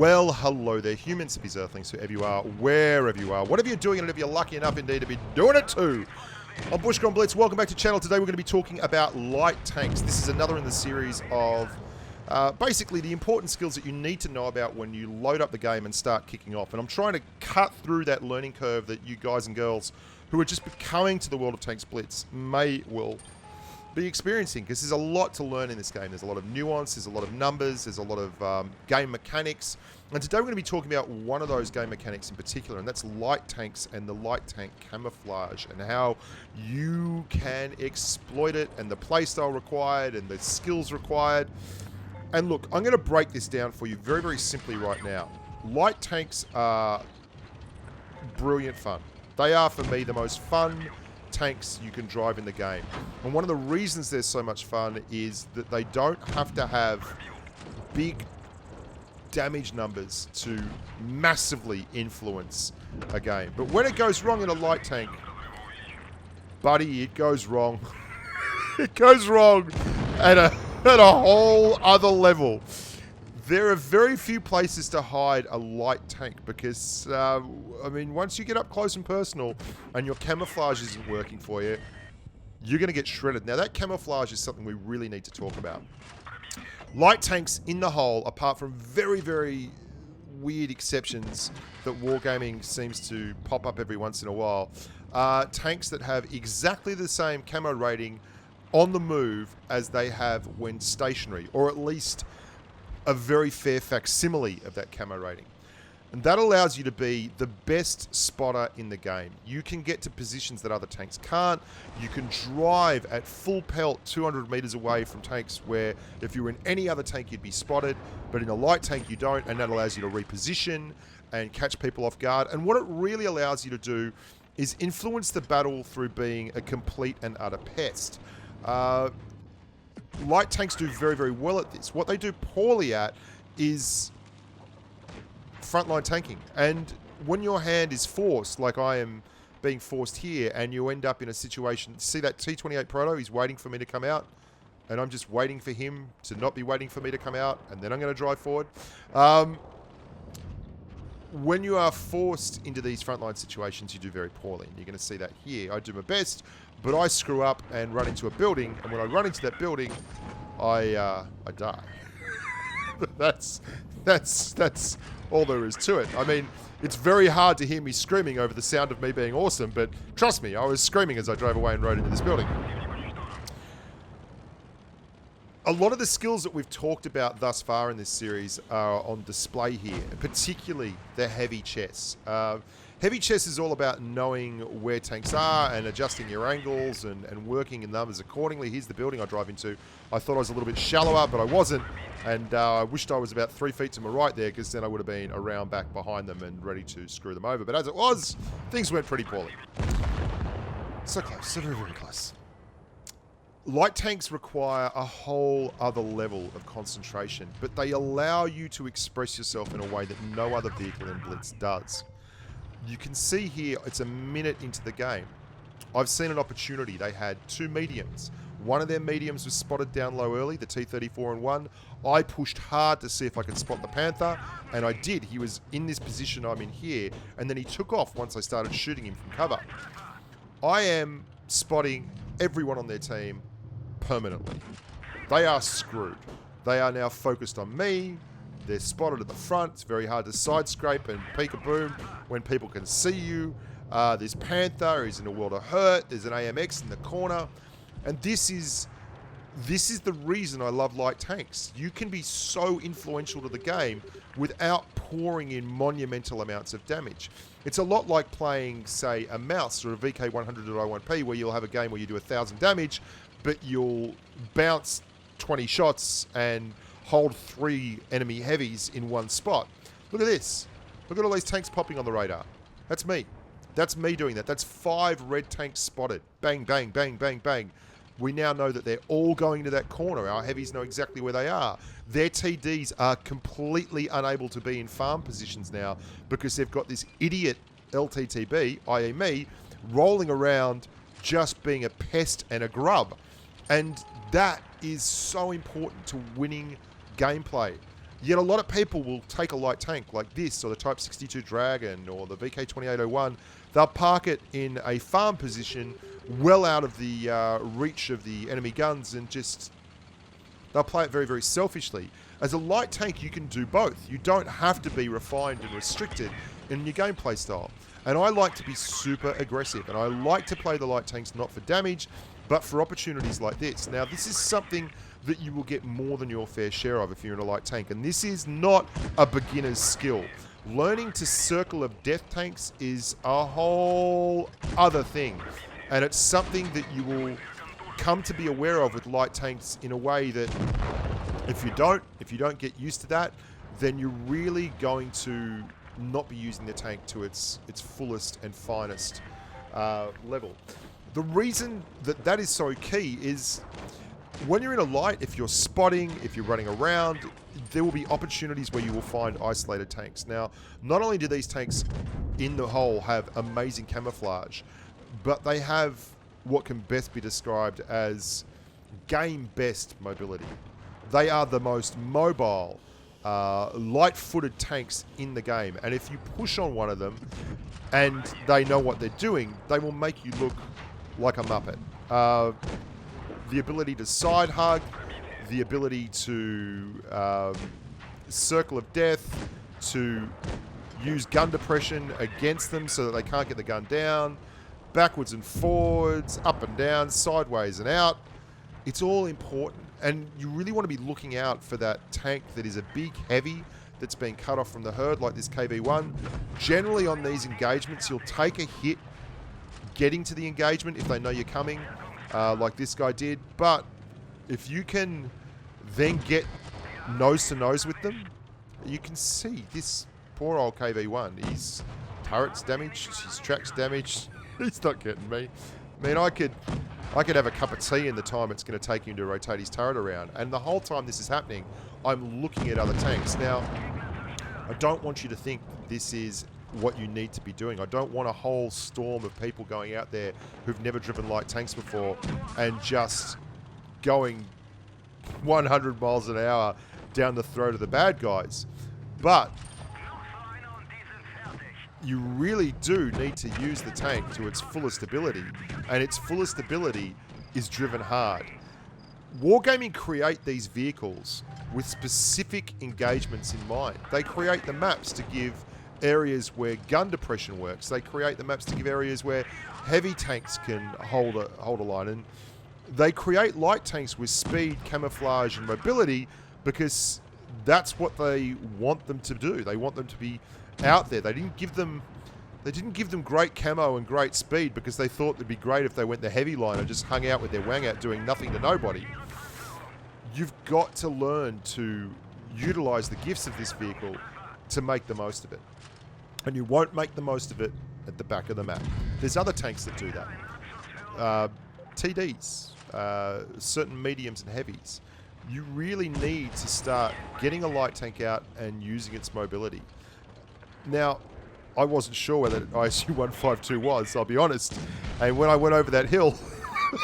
Well, hello there, humans, hippies, earthlings, whoever you are, wherever you are, whatever you're doing, and if you're lucky enough indeed to be doing it too. I'm Bushka on Blitz. Welcome back to the channel. Today we're going to be talking about light tanks. This is another in the series of basically the important skills that you need to know about when you load up the game and start kicking off. And I'm trying to cut through that learning curve that you guys and girls who are just coming to the world of Tanks Blitz will be experiencing, because there's a lot to learn in this game. There's a lot of nuance, there's a lot of numbers, there's a lot of game mechanics. And today we're going to be talking about one of those game mechanics in particular, and that's light tanks and the light tank camouflage, and how you can exploit it, and the playstyle required, and the skills required. And look, I'm going to break this down for you very, very simply right now. Light tanks are brilliant fun. They are, for me, the most fun tanks you can drive in the game. And one of the reasons they're so much fun is that they don't have to have big damage numbers to massively influence a game. But when it goes wrong in a light tank, buddy, it goes wrong. It goes wrong at a whole other level. There are very few places to hide a light tank because, I mean, once you get up close and personal and your camouflage isn't working for you, you're going to get shredded. Now, that camouflage is something we really need to talk about. Light tanks in the whole, apart from very, very weird exceptions that wargaming seems to pop up every once in a while, are tanks that have exactly the same camo rating on the move as they have when stationary, or at least a very fair facsimile of that camo rating. And that allows you to be the best spotter in the game. You can get to positions that other tanks can't. You can drive at full pelt 200 meters away from tanks where if you were in any other tank you'd be spotted, but in a light tank you don't, and that allows you to reposition and catch people off guard. And what it really allows you to do is influence the battle through being a complete and utter pest. Light tanks do very, very well at this. What they do poorly at is frontline tanking. And when your hand is forced, like I am being forced here, and you end up in a situation, see that T-28 Proto, he's waiting for me to come out, and I'm just waiting for him to not be waiting for me to come out, and then I'm going to drive forward. When you are forced into these frontline situations, you do very poorly. And you're going to see that here. I do my best, but I screw up and run into a building. And when I run into that building, I die. That's all there is to it. I mean, it's very hard to hear me screaming over the sound of me being awesome, but trust me, I was screaming as I drove away and rode into this building. A lot of the skills that we've talked about thus far in this series are on display here, particularly the heavy chess. Heavy chess is all about knowing where tanks are and adjusting your angles and working in numbers accordingly. Here's the building I drive into. I thought I was a little bit shallower, but I wasn't. And I wished I was about 3 feet to my right there, because then I would have been around back behind them and ready to screw them over. But as it was, things went pretty poorly. So close, so very, very close. Light tanks require a whole other level of concentration, but they allow you to express yourself in a way that no other vehicle in Blitz does. You can see here, it's a minute into the game. I've seen an opportunity. They had two mediums. One of their mediums was spotted down low early, the T-34-1. I pushed hard to see if I could spot the Panther, and I did. He was in this position I'm in here, and then he took off once I started shooting him from cover. I am spotting everyone on their team permanently. They are screwed. They are now focused on me. They're spotted at the front. It's very hard to side scrape and peek-a-boom when people can see you. There's Panther. He's in a world of hurt. There's an AMX in the corner. And this is the reason I love light tanks. You can be so influential to the game without pouring in monumental amounts of damage. It's a lot like playing, say, a mouse or a VK100.01p, where you'll have a game where you do 1,000 damage, but you'll bounce 20 shots and hold 3 enemy heavies in one spot. Look at this. Look at all these tanks popping on the radar. That's me. That's me doing that. That's 5 red tanks spotted. Bang, bang, bang, bang, bang. We now know that they're all going to that corner. Our heavies know exactly where they are. Their TDs are completely unable to be in farm positions now because they've got this idiot LTTB, i.e. me, rolling around just being a pest and a grub. And that is so important to winning gameplay. Yet a lot of people will take a light tank like this, or the Type 62 Dragon, or the VK2801. They'll park it in a farm position well out of the reach of the enemy guns, and just they'll play it very, very selfishly. As a light tank, you can do both. You don't have to be refined and restricted in your gameplay style. And I like to be super aggressive, and I like to play the light tanks not for damage, but for opportunities like this. Now, this is something that you will get more than your fair share of if you're in a light tank. And this is not a beginner's skill. Learning to circle of death tanks is a whole other thing. And it's something that you will come to be aware of with light tanks in a way that if you don't get used to that, then you're really going to not be using the tank to its fullest and finest level. The reason that that is so key is when you're in a light, if you're spotting, if you're running around, there will be opportunities where you will find isolated tanks. Now, not only do these tanks in the whole have amazing camouflage, but they have what can best be described as game-best mobility. They are the most mobile, light-footed tanks in the game. And if you push on one of them and they know what they're doing, they will make you look like a Muppet. The ability to side hug, the ability to circle of death, to use gun depression against them so that they can't get the gun down, backwards and forwards, up and down, sideways and out. It's all important. And you really want to be looking out for that tank that is a big heavy that's been cut off from the herd, like this KV-1. Generally on these engagements, you'll take a hit getting to the engagement if they know you're coming, like this guy did. But if you can then get nose to nose with them, you can see this poor old KV-1. His turret's damaged, his track's damaged. He's not getting me. I mean, I could have a cup of tea in the time it's going to take him to rotate his turret around. And the whole time this is happening, I'm looking at other tanks. Now, I don't want you to think this is what you need to be doing. I don't want a whole storm of people going out there who've never driven light tanks before and just going 100 miles an hour down the throat of the bad guys. But you really do need to use the tank to its fullest ability, and its fullest ability is driven hard. Wargaming create these vehicles with specific engagements in mind. They create the maps to give areas where gun depression works. They create the maps to give areas where heavy tanks can hold a line, and they create light tanks with speed, camouflage, and mobility because that's what they want them to do. They want them to be out there. They didn't give them great camo and great speed because they thought it'd be great if they went the heavy line and just hung out with their wang out doing nothing to nobody. You've got to learn to utilize the gifts of this vehicle to make the most of it. And you won't make the most of it at the back of the map. There's other tanks that do that. TDs, certain mediums and heavies. You really need to start getting a light tank out and using its mobility. Now, I wasn't sure where that ISU 152 was, I'll be honest. And when I went over that hill,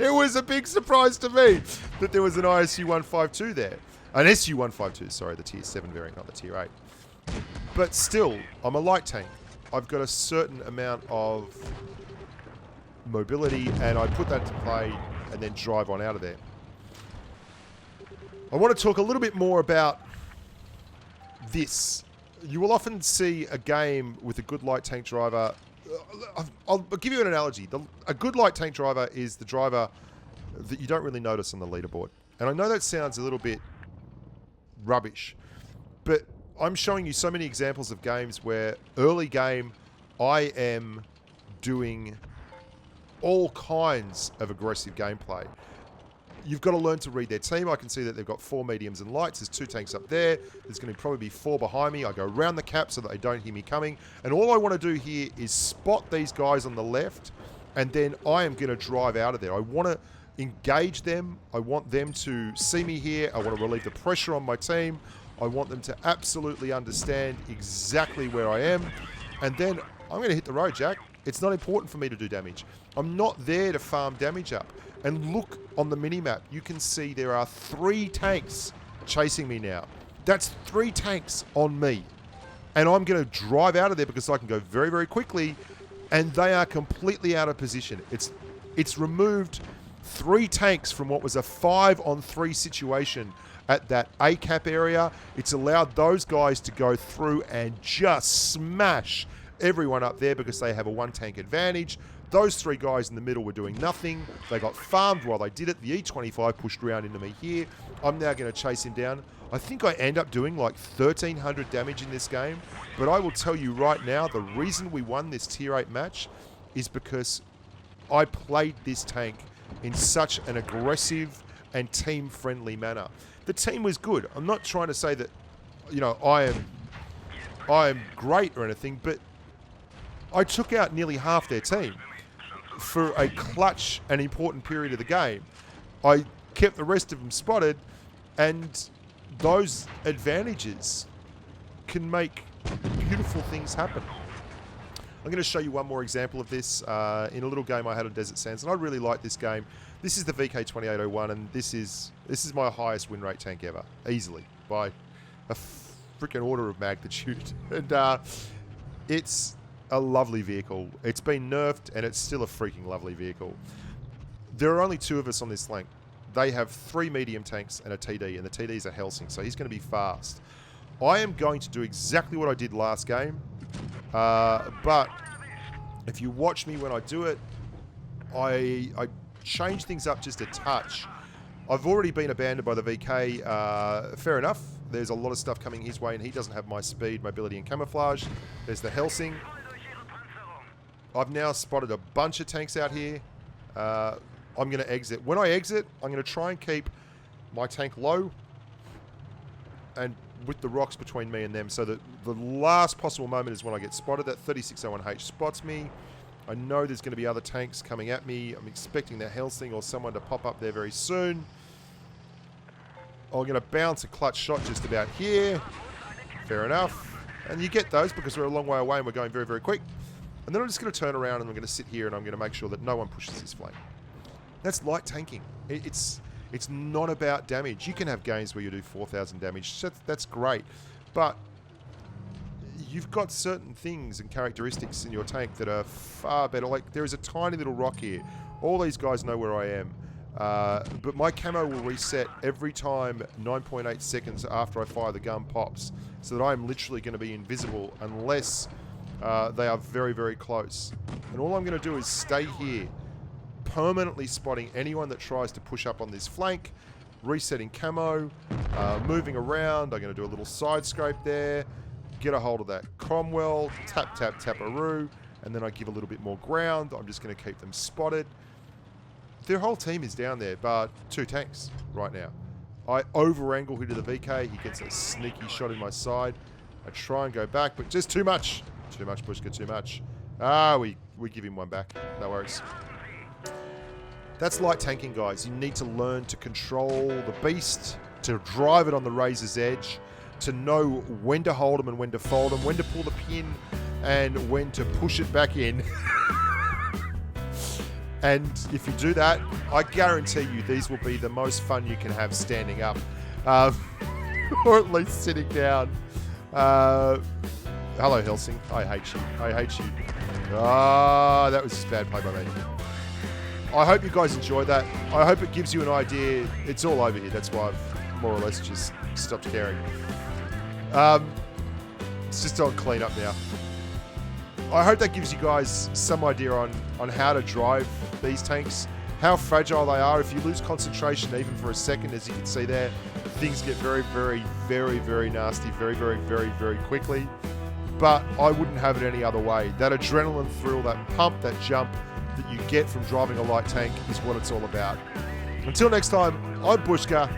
it was a big surprise to me that there was an ISU 152 there. An SU 152, sorry, the tier 7 variant, not the tier 8. But still, I'm a light tank. I've got a certain amount of mobility, and I put that to play and then drive on out of there. I want to talk a little bit more about this. You will often see a game with a good light tank driver. I'll give you an analogy. A good light tank driver is the driver that you don't really notice on the leaderboard. And I know that sounds a little bit rubbish, but I'm showing you so many examples of games where early game I am doing all kinds of aggressive gameplay. You've got to learn to read their team. I can see that they've got 4 mediums and lights. There's 2 tanks up there. There's going to probably be 4 behind me. I go around the cap so that they don't hear me coming. And all I want to do here is spot these guys on the left, and then I am going to drive out of there. I want to engage them. I want them to see me here. I want to relieve the pressure on my team. I want them to absolutely understand exactly where I am. And then I'm going to hit the road, Jack. It's not important for me to do damage. I'm not there to farm damage up. And look on the minimap, you can see there are 3 tanks chasing me now. That's 3 tanks on me. And I'm going to drive out of there because I can go very, very quickly. And they are completely out of position. It's removed 3 tanks from what was a 5-on-3 situation at that A-cap area. It's allowed those guys to go through and just smash everyone up there because they have a 1-tank advantage. Those 3 guys in the middle were doing nothing. They got farmed while they did it. The E25 pushed around into me here. I'm now going to chase him down. I think I end up doing like 1,300 damage in this game. But I will tell you right now, the reason we won this Tier 8 match is because I played this tank in such an aggressive and team-friendly manner. The team was good. I'm not trying to say that, you know, I am great or anything, but I took out nearly half their team for a clutch and important period of the game. I kept the rest of them spotted, and those advantages can make beautiful things happen. I'm going to show you one more example of this in a little game I had on Desert Sands, and I really like this game. This is the VK2801, and this is my highest win rate tank ever, easily, by a freaking order of magnitude. And it's a lovely vehicle. It's been nerfed, and it's still a freaking lovely vehicle. There are only 2 of us on this flank. They have 3 medium tanks and a TD, and the TD is a Helsing, so he's going to be fast. I am going to do exactly what I did last game, but if you watch me when I do it, I change things up just a touch. I've already been abandoned by the VK. Fair enough. There's a lot of stuff coming his way, and he doesn't have my speed, mobility, and camouflage. There's the Helsing. I've now spotted a bunch of tanks out here. I'm going to exit. When I exit, I'm going to try and keep my tank low and with the rocks between me and them, so that the last possible moment is when I get spotted. That 3601H spots me. I know there's going to be other tanks coming at me. I'm expecting that Helsing or someone to pop up there very soon. I'm going to bounce a clutch shot just about here. Fair enough. And you get those because we're a long way away and we're going very, very quick. And then I'm just going to turn around and I'm going to sit here and I'm going to make sure that no one pushes this flank. That's light tanking. It's not about damage. You can have games where you do 4,000 damage. That's great. But you've got certain things and characteristics in your tank that are far better. Like, there is a tiny little rock here. All these guys know where I am. But my camo will reset every time 9.8 seconds after I fire the gun pops. So that I'm literally going to be invisible unless they are very, very close. And all I'm going to do is stay here, permanently spotting anyone that tries to push up on this flank, resetting camo, moving around. I'm going to do a little side scrape there, get a hold of that Cromwell, tap, tap, tap-a-roo, and then I give a little bit more ground. I'm just going to keep them spotted. Their whole team is down there, but 2 tanks right now. I over-angle here to the VK. He gets a sneaky shot in my side. I try and go back, but just too much. Too much, Bushka, too much. We give him one back. No worries. That's light tanking, guys. You need to learn to control the beast, to drive it on the razor's edge, to know when to hold them and when to fold them, when to pull the pin and when to push it back in. And if you do that, I guarantee you these will be the most fun you can have standing up. Or at least sitting down. Hello, Helsing. I hate you. I hate you. Ah, that was just bad play by me. I hope you guys enjoyed that. I hope it gives you an idea. It's all over here. That's why I've more or less just stopped caring. It's just on clean up now. I hope that gives you guys some idea on how to drive these tanks, how fragile they are. If you lose concentration even for a second, as you can see there, things get very, very, very, very nasty very, very, very, very quickly. But I wouldn't have it any other way. That adrenaline thrill, that pump, that jump that you get from driving a light tank is what it's all about. Until next time, I'm Bushka.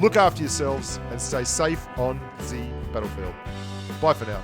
Look after yourselves and stay safe on the battlefield. Bye for now.